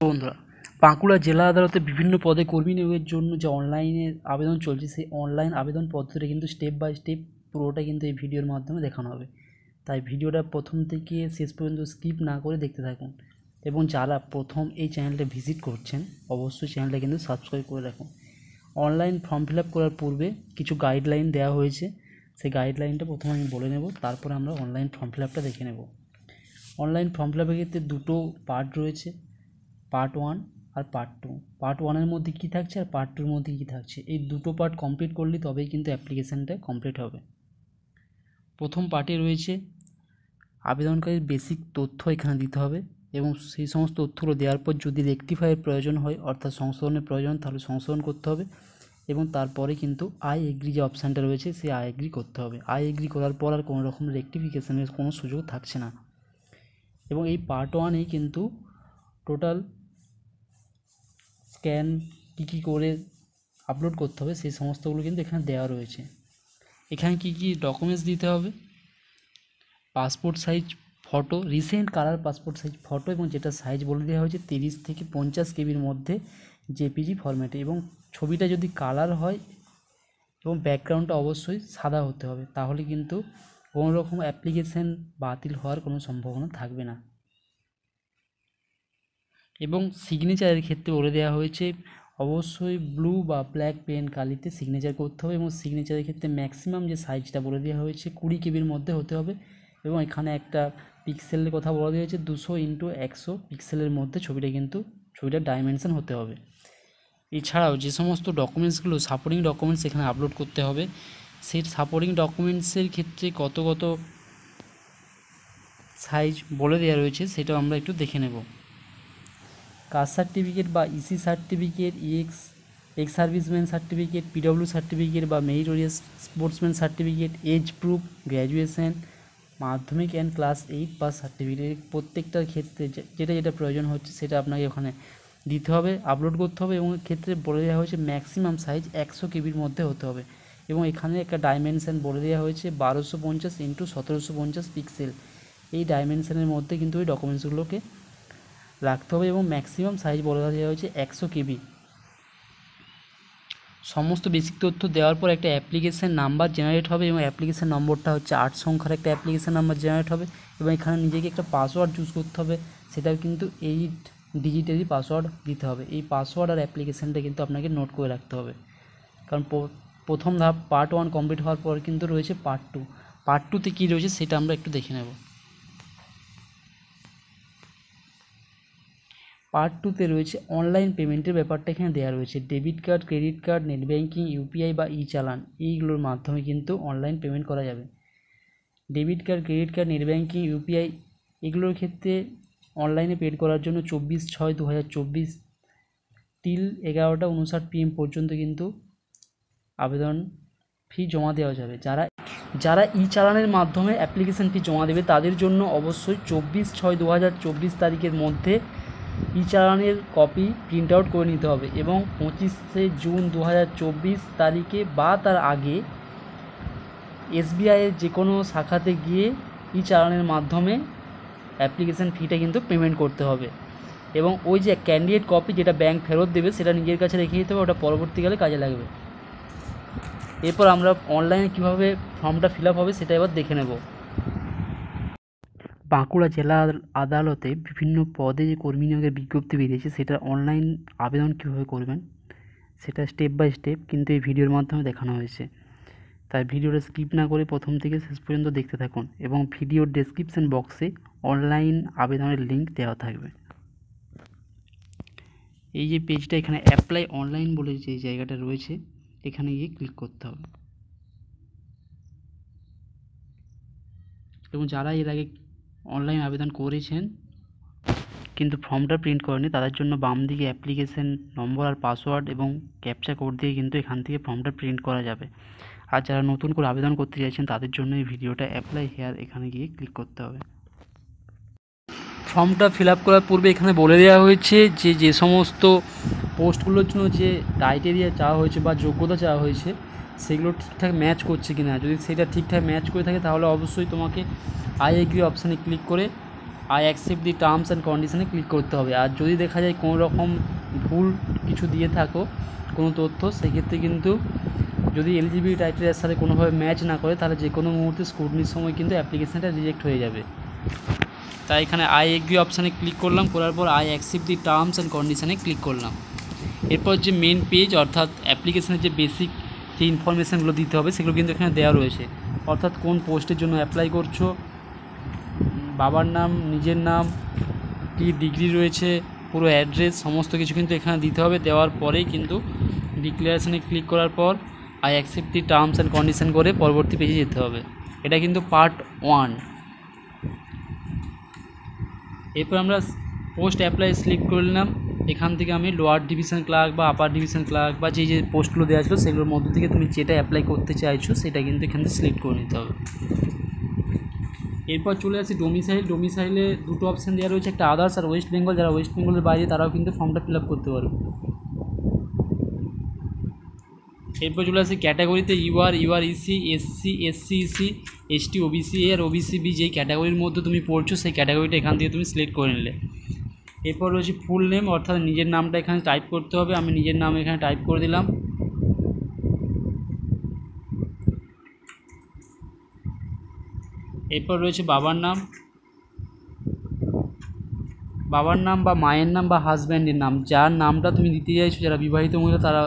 বন্ধুরা, বাঁকুড়া জেলা আদালতে বিভিন্ন পদে কর্মী নিয়োগের জন্য যে অনলাইনে আবেদন চলছে, সেই অনলাইন আবেদন পদ্ধতিটা কিন্তু স্টেপ বাই স্টেপ পুরোটা কিন্তু এই ভিডিওর মাধ্যমে দেখানো হবে। তাই ভিডিওটা প্রথম থেকে শেষ পর্যন্ত স্কিপ না করে দেখতে থাকুন। এবং যারা প্রথম এই চ্যানেলটা ভিজিট করছেন, অবশ্যই চ্যানেলটা কিন্তু সাবস্ক্রাইব করে রাখুন। অনলাইন ফর্ম ফিল আপ করার পূর্বে কিছু গাইডলাইন দেওয়া হয়েছে, সেই গাইডলাইনটা প্রথমে আমি বলে নেব, তারপরে আমরা অনলাইন ফর্ম ফিল আপটা দেখে নেব। অনলাইন ফর্ম ফিল আপের ক্ষেত্রে দুটো পার্ট রয়েছে, পার্ট 1 আর পার্ট 2। পার্ট 1-এর মধ্যে কী থাকছে আর পার্ট 2-এর মধ্যে কী থাকছে, এই দুটো পার্ট কমপ্লিট করলে তবেই কিন্তু অ্যাপ্লিকেশানটা কমপ্লিট হবে। প্রথম পার্টে রয়েছে আবেদনকারীর বেসিক তথ্য এখানে দিতে হবে, এবং সেই সমস্ত তথ্যগুলো দেওয়ার পর যদি রেকটিফাইয়ের প্রয়োজন হয়, অর্থাৎ সংশোধনের প্রয়োজন, তাহলে সংশোধন করতে হবে। এবং তারপরে কিন্তু আই এগ্রি যে অপশানটা রয়েছে, সেই আই এগ্রি করতে হবে। আই এগ্রি করার পর আর কোনো রকম রেকটিফিকেশানের কোনো সুযোগ থাকছে না। এবং এই পার্ট 1-এই কিন্তু টোটাল স্ক্যান কী করে আপলোড করতে হবে সেই সমস্তগুলো কিন্তু এখানে দেওয়া রয়েছে। এখানে কী ডকুমেন্টস দিতে হবে: passport size photo, recent colour passport size photo, এবং যেটা সাইজ বলে দেওয়া হয়েছে 30 থেকে 50 কেবির মধ্যে জেপিজি ফরম্যাটে। এবং ছবিটা যদি কালার হয় এবং ব্যাকগ্রাউন্ডটা অবশ্যই সাদা হতে হবে, তাহলে কিন্তু কোনো রকম অ্যাপ্লিকেশান বাতিল হওয়ার কোনো সম্ভাবনা থাকবে না। এবং সিগনেচারের ক্ষেত্রে বলে দেওয়া হয়েছে অবশ্যই ব্লু বা ব্ল্যাক পেন কালিতে সিগনেচার করতে হবে, এবং সিগনেচারের ক্ষেত্রে ম্যাক্সিমাম যে সাইজটা বলে দেওয়া হয়েছে 20 কেবির মধ্যে হতে হবে। এবং এখানে একটা পিক্সেলের কথা বলা হয়েছে, 200x100 পিক্সেলের মধ্যে ছবিটার ডাইমেনশন হতে হবে। এছাড়াও যে সমস্ত ডকুমেন্টসগুলো সাপোর্টিং ডকুমেন্টস এখানে আপলোড করতে হবে, সেই সাপোর্টিং ডকুমেন্টসের ক্ষেত্রে কত সাইজ বলে দেওয়া রয়েছে, সেটাও আমরা একটু দেখে নেব। কাস্ট সার্টিফিকেট বা EC certificate, ex serviceman certificate, PW certificate বা meritorious sportsman certificate, age proof, graduation, মাধ্যমিক অ্যান্ড ক্লাস 8 পাস সার্টিফিকেট, প্রত্যেকটার ক্ষেত্রে যেটা প্রয়োজন হচ্ছে সেটা আপনাকে ওখানে দিতে হবে, আপলোড করতে হবে। এবং ক্ষেত্রে বলে দেওয়া হয়েছে ম্যাক্সিমাম সাইজ 100 কেবির মধ্যে হতে হবে। এবং এখানে একটা ডাইমেনশান বলে দেওয়া হয়েছে 1250x1750 পিক্সেল। এই ডাইমেনশানের মধ্যে কিন্তু ওই ডকুমেন্টসগুলোকে রাখতে হবে, এবং ম্যাক্সিমাম সাইজ বলে দেওয়া হয়েছে 100 কেবি। সমস্ত বেসিক তথ্য দেওয়ার পর একটা অ্যাপ্লিকেশান নাম্বার জেনারেট হবে, এবং অ্যাপ্লিকেশান নম্বরটা হচ্ছে 8 সংখ্যার একটা অ্যাপ্লিকেশান নাম্বার জেনারেট হবে। এবং এখানে নিজেকে একটা পাসওয়ার্ড চুজ করতে হবে, সেটাও কিন্তু 8 ডিজিটেরই পাসওয়ার্ড দিতে হবে। এই পাসওয়ার্ড আর অ্যাপ্লিকেশানটা কিন্তু আপনাকে নোট করে রাখতে হবে, কারণ প্রথম ধাপ পার্ট 1 কমপ্লিট হওয়ার পর কিন্তু রয়েছে পার্ট 2। পার্ট 2-তে কী রয়েছে সেটা আমরা একটু দেখে নেব। পার্ট 2-তে রয়েছে অনলাইন পেমেন্টের ব্যাপারটা এখানে দেওয়া রয়েছে। Debit card, credit card, net banking, UPI বা ই চালান, এইগুলোর মাধ্যমে কিন্তু অনলাইন পেমেন্ট করা যাবে। Debit card, credit card, net banking, UPI এগুলোর ক্ষেত্রে অনলাইনে পেড করার জন্য 24/6/2024 টিল 11:59 PM পর্যন্ত কিন্তু আবেদন ফি জমা দেওয়া যাবে। যারা ই চালানের মাধ্যমে অ্যাপ্লিকেশান ফি জমা দেবে তাদের জন্য অবশ্যই 24/6/2024 তারিখের মধ্যে ই চালানের কপি প্রিন্ট আউট করে নিতে হবে, এবং 25শে জুন 2024 তারিখে বা তার আগে এসবিআইয়ের যে কোনো শাখাতে গিয়ে ই চালানের মাধ্যমে অ্যাপ্লিকেশান ফিটা কিন্তু পেমেন্ট করতে হবে। এবং ওই যে ক্যান্ডিডেট কপি যেটা ব্যাংক ফেরত দেবে সেটা নিজের কাছে রেখে দিতে হবে, ওটা পরবর্তীকালে কাজে লাগবে। এরপর আমরা অনলাইনে কীভাবে ফর্মটা ফিল আপ হবে সেটা এবার দেখে নেব। বাঁকুড়া জেলা আদালতে বিভিন্ন পদে যে কর্মী নিয়োগের বিজ্ঞপ্তি বেরিয়েছে, সেটার অনলাইন আবেদন কীভাবে করবেন সেটা স্টেপ বাই স্টেপ কিন্তু এই ভিডিওর মাধ্যমে দেখানো হয়েছে। তাই ভিডিওটা স্কিপ না করে প্রথম থেকে শেষ পর্যন্ত দেখতে থাকুন, এবং ভিডিওর ডেসক্রিপশন বক্সে অনলাইন আবেদনের লিঙ্ক দেওয়া থাকবে। এই যে পেজটা, এখানে অ্যাপ্লাই অনলাইন বলে যে জায়গাটা রয়েছে, এখানে গিয়ে ক্লিক করতে হবে। এবং যারা এর আগে অনলাইন আবেদন করেছেন কিন্তু ফর্মটা প্রিন্ট করেনি, তাদের জন্য বাম দিকে অ্যাপ্লিকেশন নম্বর আর পাসওয়ার্ড এবং ক্যাপচা কোড দিয়ে কিন্তু এখান থেকে ফর্মটা প্রিন্ট করা যাবে। আর যারা নতুন করে আবেদন করতে চাইছেন তাদের জন্য এই ভিডিওটা অ্যাপ্লাই হেয়ার এখানে গিয়ে ক্লিক করতে হবে। ফর্মটা ফিল আপ করার পূর্বে এখানে বলে দেওয়া হয়েছে যে সমস্ত পোস্টগুলোর জন্য যে ক্রাইটেরিয়া চাওয়া হয়েছে বা যোগ্যতা চাওয়া হয়েছে সেগুলো ঠিকঠাক ম্যাচ করছে কি না। যদি সেটা ঠিকঠাক ম্যাচ করে থাকে তাহলে অবশ্যই তোমাকে আই এগ্রি অপশানে ক্লিক করে I accept the terms and কন্ডিশনে ক্লিক করতে হবে। আর যদি দেখা যায় কোনো রকম ভুল কিছু দিয়ে থাকো কোনো তথ্য, সেক্ষেত্রে কিন্তু যদি এলিজিবিলিটি ক্রাইটেরিয়ার সাথে কোনোভাবে ম্যাচ না করে তাহলে যে কোনো মুহূর্তে স্ক্রুটিনির সময় কিন্তু অ্যাপ্লিকেশানটা রিজেক্ট হয়ে যাবে। তাই এখানে আই এগ্রি অপশানে ক্লিক করলাম, করার পর I accept the terms and কন্ডিশনে ক্লিক করলাম। এরপর যে মেন পেজ অর্থাৎ অ্যাপ্লিকেশানের যে বেসিক যে ইনফরমেশানগুলো দিতে হবে সেগুলো কিন্তু এখানে দেওয়া রয়েছে, অর্থাৎ কোন পোস্টের জন্য অ্যাপ্লাই করছো, বাবার নাম, নিজের নাম, কী ডিগ্রি রয়েছে, পুরো অ্যাড্রেস, সমস্ত কিছু কিন্তু এখানে দিতে হবে। দেওয়ার পরেই কিন্তু ডিক্লারেশনে ক্লিক করার পর I accept the terms and condition করে পরবর্তী পেজে যেতে হবে। এটা কিন্তু পার্ট 1। এরপর আমরা পোস্ট অ্যাপ্লাই সিলেক্ট করলাম। এখান থেকে আমি লোয়ার ডিভিশন ক্লার্ক বা আপার ডিভিশন ক্লার্ক বা যে যে পোস্টগুলো দেওয়া ছিল সেগুলোর মধ্যে থেকে তুমি যেটা অ্যাপ্লাই করতে চাইছো সেটা কিন্তু এখান থেকে সিলেক্ট করে নিতে হবে। এরপর চলে আসি ডোমিসাইল। ডোমিসাইলে দুটো অপশান দেওয়া রয়েছে, একটা আদার্স আর ওয়েস্ট বেঙ্গল। যারা ওয়েস্ট বেঙ্গলের বাইরে তারাও কিন্তু ফর্মটা ফিল আপ করতে পারবে। এরপর চলে আসি ক্যাটাগরিতে ইউআর ইসি, SC, SC, ST, OBC A আর ওবিসি বি, যেই ক্যাটাগরির মধ্যে তুমি পড়ছো সেই ক্যাটাগরিটা এখান থেকে তুমি সিলেক্ট করে নিলে। এরপর রয়েছে ফুল নেম, অর্থাৎ নিজের নামটা এখানে টাইপ করতে হবে। আমি নিজের নাম এখানে টাইপ করে দিলাম। এরপর রয়েছে বাবার নাম, বা মায়ের নাম বা হাজব্যান্ডের নাম, যার নামটা তুমি দিতে চাইছো, যারা বিবাহিত মহিলা তারা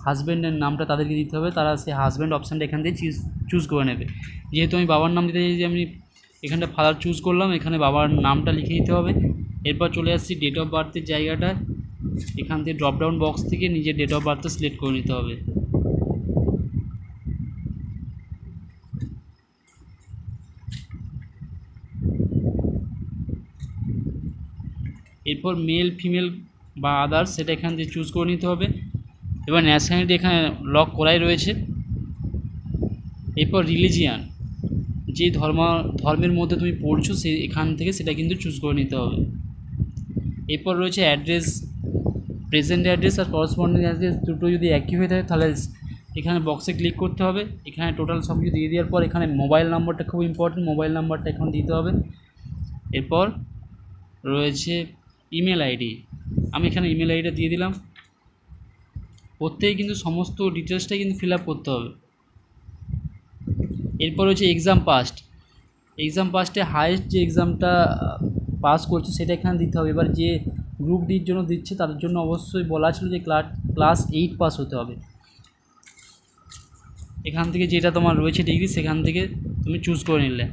হাজব্যান্ডের নামটা তাদেরকে দিতে হবে, তারা সেই হাজব্যান্ড অপশানটা এখান থেকে চুজ করে নেবে। যেহেতু আমি বাবার নাম দিতে চাইছি, আমি এখানটা ফাদার চুজ করলাম, এখানে বাবার নামটা লিখে দিতে হবে। এরপর চলে আসছি ডেট অফ বার্থের জায়গাটা, এখান থেকে ড্রপডাউন বক্স থেকে নিজের ডেট অফ বার্থটা সিলেক্ট করে নিতে হবে। এরপর মেল, ফিমেল বা আদার্স সেটা এখান থেকে চুজ করে নিতে হবে। এবার ন্যাশনালিটি এখানে লক করাই রয়েছে। এরপর রিলিজিয়ান, যে ধর্মের মধ্যে তুমি পড়ছো সে এখান থেকে সেটা কিন্তু চুজ করে নিতে হবে। এরপর রয়েছে অ্যাড্রেস, প্রেজেন্ট অ্যাড্রেস আর করসপন্ডিং অ্যাড্রেস দুটো যদি একই হয়ে থাকে তাহলে এখানে বক্সে ক্লিক করতে হবে। এখানে টোটাল সব কিছু দিয়ে দেওয়ার পর এখানে মোবাইল নাম্বারটা খুব ইম্পর্টেন্ট, মোবাইল নাম্বারটা এখন দিতে হবে। এরপর রয়েছে ইমেল আইডি, আমি এখানে ইমেল আইডিটা দিয়ে দিলাম। প্রত্যেকে কিন্তু সমস্ত ডিটেলসটাই কিন্তু ফিল আপ করতে হবে। এরপর হচ্ছে এক্সাম পাস্টে হাইয়েস্ট যে এক্সামটা পাস করছে সেটা এখানে দিতে হবে। এবার যে গ্রুপ ডির জন্য দিচ্ছে তাদের জন্য অবশ্যই বলা ছিল যে ক্লাস 8 পাস হতে হবে। এখান থেকে যেটা তোমার রয়েছে ডিগ্রি সেখান থেকে তুমি চুজ করে নিলে।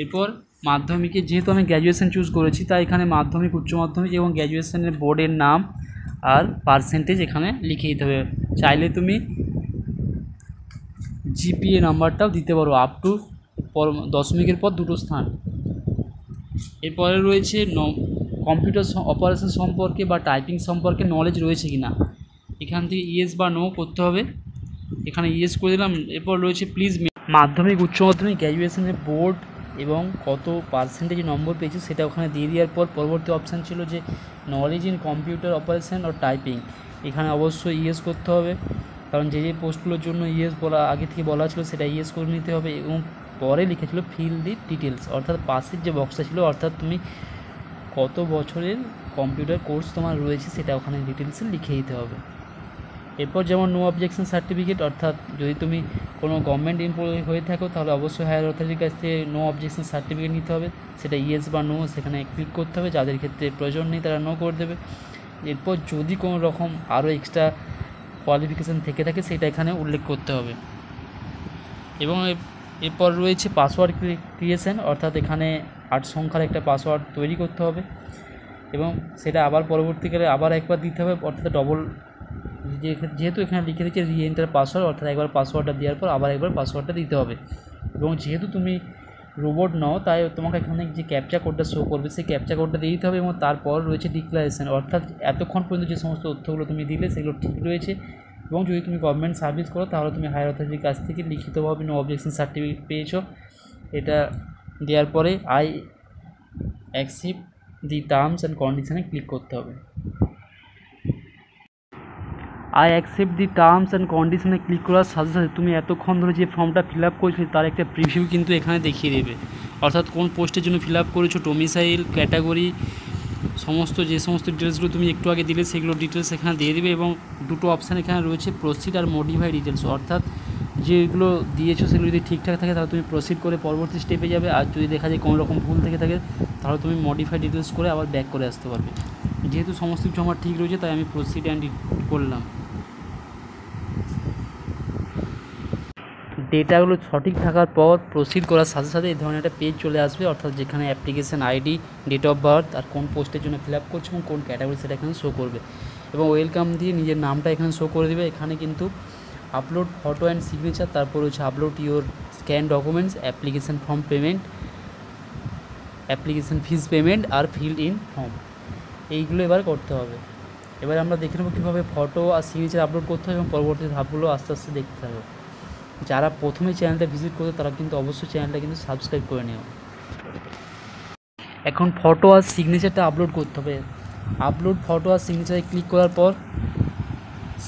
এরপর মাধ্যমিকে, যেহেতু আমি গ্র্যাজুয়েশন চুজ করেছি তাই এখানে মাধ্যমিক, উচ্চ মাধ্যমিক এবং গ্র্যাজুয়েশনের বোর্ডের নাম আর পার্সেন্টেজ এখানে লিখে দিতে হবে। চাইলে তুমি জিপিএ নাম্বারটাও দিতে পারো, আপ টু দশমিকের পর দুটো স্থান। এরপরে রয়েছে কম্পিউটার অপারেশন সম্পর্কে বা টাইপিং সম্পর্কে নলেজ রয়েছে কি না, এখান থেকে ইয়েস বা নো করতে হবে। এখানে ইয়েস করে দিলাম। এরপর রয়েছে প্লিজ মাধ্যমিক, উচ্চ মাধ্যমিক, গ্র্যাজুয়েশনের বোর্ড এবং কত পার্সেন্টেজ নম্বর পেয়েছে সেটা ওখানে দিয়ে দেওয়ার পর পরবর্তী অপশান ছিল যে নলেজ ইন কম্পিউটার অপারেশন ও টাইপিং, এখানে অবশ্যই ইয়েস করতে হবে, কারণ যে যে পোস্টগুলোর জন্য ইয়েস বলা আগে থেকে বলা ছিল সেটা ইয়েস করে নিতে হবে। এবং পরে লিখেছিল ফিল দি ডিটেলস, অর্থাৎ পাশের যে বক্সটা ছিল, অর্থাৎ তুমি কত বছরের কম্পিউটার কোর্স তোমার রয়েছে সেটা ওখানে ডিটেলসে লিখে দিতে হবে। এরপর যেমন নো অবজেকশন সার্টিফিকেট, অর্থাৎ যদি তুমি কোনো গভর্নমেন্ট এমপ্লয়ি হয়ে থাকো তাহলে অবশ্যই হায়ার অথরিটির কাছ থেকে নো অবজেকশন সার্টিফিকেট নিতে হবে, সেটা ইয়েস বা নো সেখানে ক্লিক করতে হবে। যাদের ক্ষেত্রে প্রয়োজন নেই তারা নো করে দেবে। এরপর যদি কোনো রকম আরও এক্সট্রা কোয়ালিফিকেশান থেকে থাকে সেটা এখানে উল্লেখ করতে হবে। এবং এরপর রয়েছে পাসওয়ার্ড ক্রিয়েশন, অর্থাৎ এখানে 8 সংখ্যার একটা পাসওয়ার্ড তৈরি করতে হবে এবং সেটা আবার পরবর্তীকালে আবার একবার দিতে হবে, অর্থাৎ ডবল, যেহেতু এখানে লিখে দিচ্ছে রি এন্টার পাসওয়ার্ড, অর্থাৎ একবার পাসওয়ার্ডটা দেওয়ার পর আবার একবার পাসওয়ার্ডটা দিতে হবে। এবং যেহেতু তুমি রোবট নাও তাই তোমাকে এখানে যে ক্যাপচা কোডটা শো করবে সেই ক্যাপচা কোডটা দিয়ে দিতে হবে। এবং তারপর রয়েছে ডিক্লারেশন, অর্থাৎ এতক্ষণ পর্যন্ত যে সমস্ত তথ্যগুলো তুমি দিলে সেগুলো ঠিক রয়েছে। এবং যদি তুমি গভর্নমেন্ট সার্ভিস করো তাহলে তুমি হায়ার অথরিটির কাছ থেকে লিখিতভাবে নো অবজেকশন সার্টিফিকেট পেয়েছো। এটা দেওয়ার পরে I accept the terms and কন্ডিশনে ক্লিক করতে হবে। I accept the terms and কন্ডিশনে ক্লিক করার সাথে সাথে তুমি এতক্ষণ ধরে যে ফর্মটা ফিল আপ করেছিলে তার একটা প্রিভিউ কিন্তু এখানে দেখিয়ে দেবে। অর্থাৎ কোন পোস্টের জন্য ফিল আপ করেছো, ডোমিসাইল, ক্যাটাগরি, যে সমস্ত ডিটেলসগুলো তুমি একটু আগে দিলে সেগুলো ডিটেলস এখানে দিয়ে দিবে। এবং দুটো অপশান এখানে রয়েছে, প্রসিড আর মডিফাই ডিটেলস। অর্থাৎ যেগুলো দিয়েছো সেগুলো যদি ঠিকঠাক থাকে তাহলে তুমি প্রসিড করে পরবর্তী স্টেপে যাবে, আর যদি দেখা যায় কোনো রকম ভুল থেকে থাকে তাহলে তুমি মডিফাই ডিটেলস করে আবার ব্যাক করে আসতে পারবে। যেহেতু সমস্ত কিছু আমার ঠিক রয়েছে তাই আমি প্রসিড অ্যান্ড করলাম। ডেটাগুলো সঠিক থাকার পর প্রসিড করার সাথে সাথে এই ধরনের একটা পেজ চলে আসবে, অর্থাৎ যেখানে application ID, date of birth আর কোন পোস্টের জন্য ফিল আপ করছো এবং কোন ক্যাটাগরি সেটা এখানে শো করবে। এবং ওয়েলকাম দিয়ে নিজের নামটা এখানে শো করে দেবে। এখানে কিন্তু আপলোড ফটো অ্যান্ড সিগনেচার, তারপর হচ্ছে upload your scan documents, application form payment, application fees payment আর ফিল্ড ইন ফর্ম, এইগুলো এবার করতে হবে। এবার আমরা দেখে নেবো কীভাবে ফটো আর সিগনেচার আপলোড করতে হবে এবং পরবর্তী ধাপগুলো আস্তে আস্তে দেখতে হবে। যারা প্রথমে চ্যানেলটা ভিজিট করবে তারা কিন্তু অবশ্যই চ্যানেলটা কিন্তু সাবস্ক্রাইব করে নিও। এখন ফটো আর সিগনেচারটা আপলোড করতে হবে। আপলোড ফটো আর সিগনেচারে ক্লিক করার পর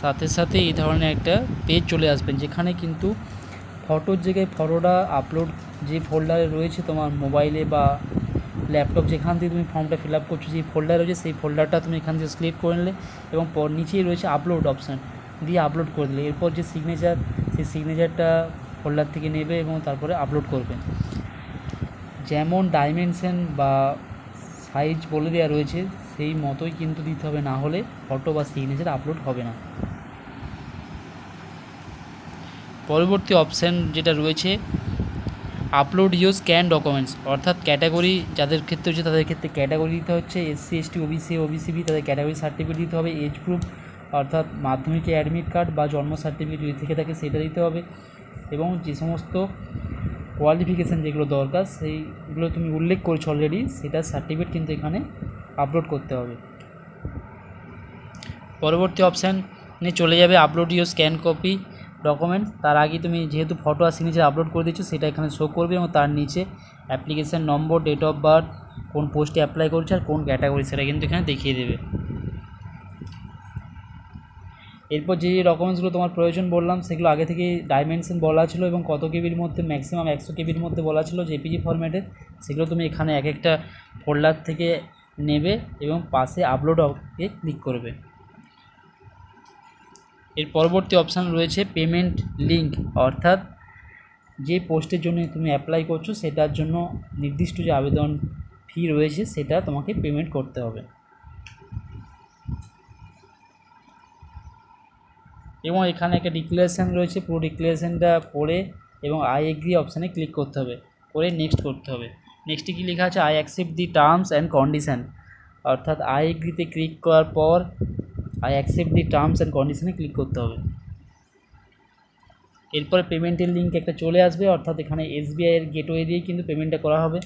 সাথে সাথে এই ধরনের একটা পেজ চলে আসবেন, যেখানে কিন্তু ফটোর জায়গায় ফটোটা আপলোড যে ফোল্ডারে রয়েছে তোমার মোবাইলে বা ল্যাপটপ, যেখান থেকে তুমি ফর্মটা ফিল আপ করছো, যে ফোল্ডার রয়েছে সেই ফোল্ডারটা তুমি এখান থেকে সিলেক্ট করে নিলে এবং নিচেই রয়েছে আপলোড অপশান, দিয়ে আপলোড করে দিলে এরপর যে সিগনেচার, সেই সিগনেচারটা ফোল্ডার থেকে নেবে এবং তারপরে আপলোড করবে। যেমন ডাইমেনশন বা সাইজ বলে দেওয়া রয়েছে সেই মতোই কিন্তু দিতে হবে, না হলে ফটো বা সিগনেচার আপলোড হবে না। পরবর্তী অপশান যেটা রয়েছে আপলোড ইউর স্ক্যান ডকুমেন্টস, অর্থাৎ ক্যাটাগরি যাদের ক্ষেত্রে হচ্ছে তাদের ক্ষেত্রে ক্যাটাগরি দিতে হচ্ছে, এসসি এসটি ওবিসি ওবিসিবি তাদের ক্যাটাগরি সার্টিফিকেট দিতে হবে, এজ প্রুফ অর্থাৎ মাধ্যমিকে অ্যাডমিট কার্ড বা জন্ম সার্টিফিকেট যদি থেকে থাকে সেটা দিতে হবে, এবং যে সমস্ত কোয়ালিফিকেশান যেগুলো দরকার সেইগুলো তুমি উল্লেখ করেছো অলরেডি, সেটার সার্টিফিকেট কিন্তু এখানে আপলোড করতে হবে। পরবর্তী অপশানে চলে যাবে upload your scan copy documents. তার আগে তুমি যেহেতু ফটো আর সিগনেচার আপলোড করে দিচ্ছ সেটা এখানে শো করবে এবং তার নিচে application number, date of birth, কোন পোস্টে অ্যাপ্লাই করছে আর কোন ক্যাটাগরি সেটা কিন্তু এখানে দেখিয়ে দেবে। এরপর যে ডকুমেন্টসগুলো তোমার প্রয়োজন বললাম সেগুলো আগে থেকেই ডাইমেনশন বলা ছিল এবং কত কেবির মধ্যে, ম্যাক্সিমাম 100 কেবির মধ্যে বলা ছিল জেপিজি ফরম্যাটে, সেগুলো তুমি এখানে এক একটা ফোল্ডার থেকে নেবে এবং পাশে আপলোডে ক্লিক করবে। এর পরবর্তী অপশান রয়েছে পেমেন্ট লিঙ্ক, অর্থাৎ যে পোস্টের জন্য তুমি অ্যাপ্লাই করছো সেটার জন্য নির্দিষ্ট যে আবেদন ফি রয়েছে সেটা তোমাকে পেমেন্ট করতে হবে। এবং এখানে একটা ডিক্লারেশান রয়েছে, পুরো ডিক্লারেশানটা পড়ে এবং আই এগ্রি অপশানে ক্লিক করতে হবে, করে নেক্সট করতে হবে। নেক্সটে কী লেখা আছে, I accept the terms and condition, অর্থাৎ আই এগ্রিতে ক্লিক করার পর I accept the terms and কন্ডিশানে click করতে হবে। এরপরে পেমেন্টের লিঙ্ক একটা চলে আসবে, অর্থাৎ এখানে এসবিআইয়ের গেটওয়ে দিয়েই কিন্তু পেমেন্টটা করা হবে।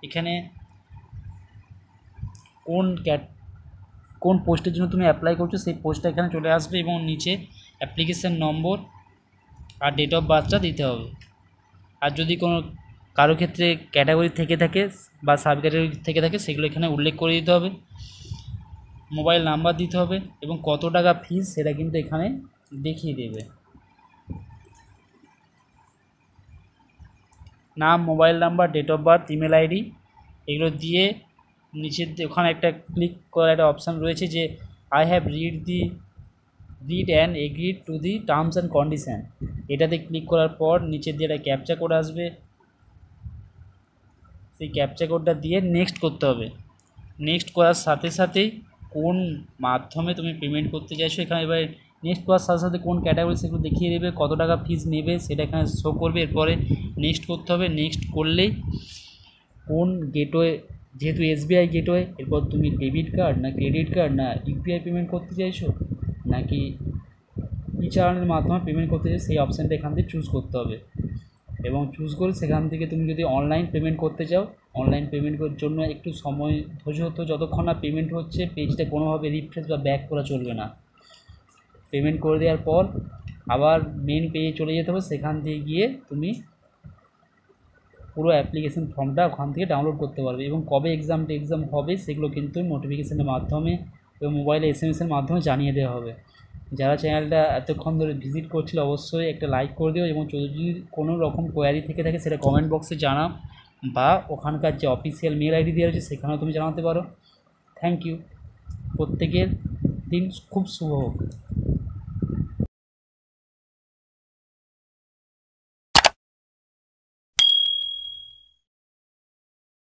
এখানে কোন পোস্টের জন্য তুমি অ্যাপ্লাই করছো সেই পোস্টটা এখানে চলে আসবে এবং নিচে application number R date of বার্থটা দিতে হবে। আর যদি কোনো কারো ক্ষেত্রে ক্যাটাগরি থেকে থাকে বা সাব ক্যাটাগরি থেকে থাকে সেগুলো এখানে উল্লেখ করে দিতে হবে। মোবাইল নাম্বার দিতে হবে এবং কত টাকা ফিস সেটা কিন্তু এখানে দেখিয়ে দেবে। নাম, mobile number, date of birth, email ID এগুলো দিয়ে নিচের ওখানে একটা ক্লিক করার একটা অপশান রয়েছে যে I have read and agreed to the terms and condition, এটাতে ক্লিক করার পর নিচের দিয়ে একটা ক্যাপচা কোড আসবে, সেই ক্যাপচা কোডটা দিয়ে নেক্সট করতে হবে। নেক্সট করার সাথে সাথেই কোন মাধ্যমে তুমি পেমেন্ট করতে চাইছো এখানে এবার নেক্সট করার সাথে সাথে কোন ক্যাটাগরি সেগুলো দেখিয়ে দেবে, কত টাকা ফিস নেবে সেটা এখানে শো করবে। এরপরে নেক্সট করতে হবে। নেক্সট করলেই কোন গেটওয়ে, যেহেতু এসবিআই গেটওয়ে, এরপর তুমি ডেবিট কার্ড না ক্রেডিট কার্ড না ইউপিআই পেমেন্ট করতে চাইছো নাকি ই-চালানের মাধ্যমে পেমেন্ট করতে চাইছো সেই অপশানটা এখান থেকে চুজ করতে হবে এবং চুজ করে সেখান থেকে তুমি যদি অনলাইন পেমেন্ট করতে চাও অনলাইন পেমেন্টের জন্য একটু সময় ধৈর্য হতো, যতক্ষণ না পেমেন্ট হচ্ছে পেজটা কোনোভাবে রিফ্রেশ বা ব্যাক করা চলবে না। পেমেন্ট করে দেওয়ার পর আবার মেন পেজে চলে যেতে হবে, সেখান থেকে গিয়ে তুমি পুরো অ্যাপ্লিকেশন ফর্মটা ওখান থেকে ডাউনলোড করতে পারবে এবং কবে এক্সাম হবে সেগুলো কিন্তু নোটিফিকেশানের মাধ্যমে এবং মোবাইলে এসএমএসের মাধ্যমে জানিয়ে দেওয়া হবে। যারা চ্যানেলটা এতক্ষণ ধরে ভিজিট করছিল অবশ্যই একটা লাইক করে দিও এবং যদি কোনো রকম কোয়ারি থেকে থাকে সেটা কমেন্ট বক্সে জানাও। বা ওখানকার যে অফিসিয়াল মেল আইডি দেওয়া রয়েছে সেখানেও তুমি জানাতে পারো। Thank you. প্রত্যেকের দিন খুব শুভ হোক।